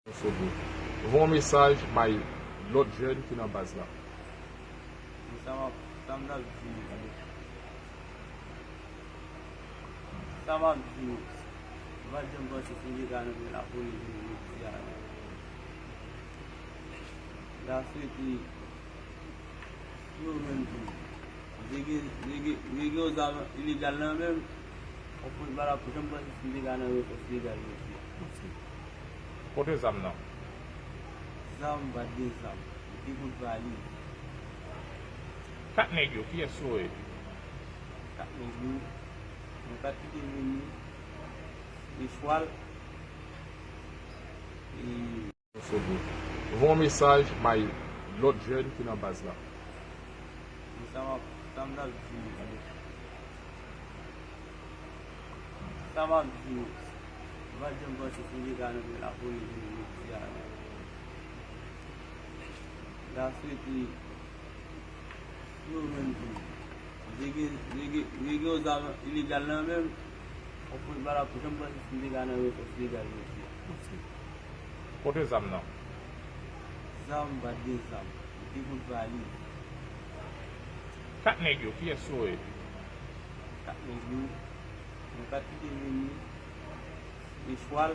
Voun mesaj may lot jen ki nan baz la. Sama views. Vajam basi sindikana bila polisi siara. Last week Ligi usava illegal na mesmo. O futebol a puxar basi sindikana legal. Kote zam nan? Zam badi zam. People value. Kat negyo ki eso e? Kat negyo. Kat negyo. Igual. Voun mesaj may lot jen ki nan baz la. Sama views. Vajam basi sindikana bila polisi siara. Last week Ligi usava illegal na mesmo. O futebol a puxar basi sindikana legal. Kote zam nan? Zam badi zam. People value. Kat negyo ki eso e? Kat negyo. Kat negyo. Igual.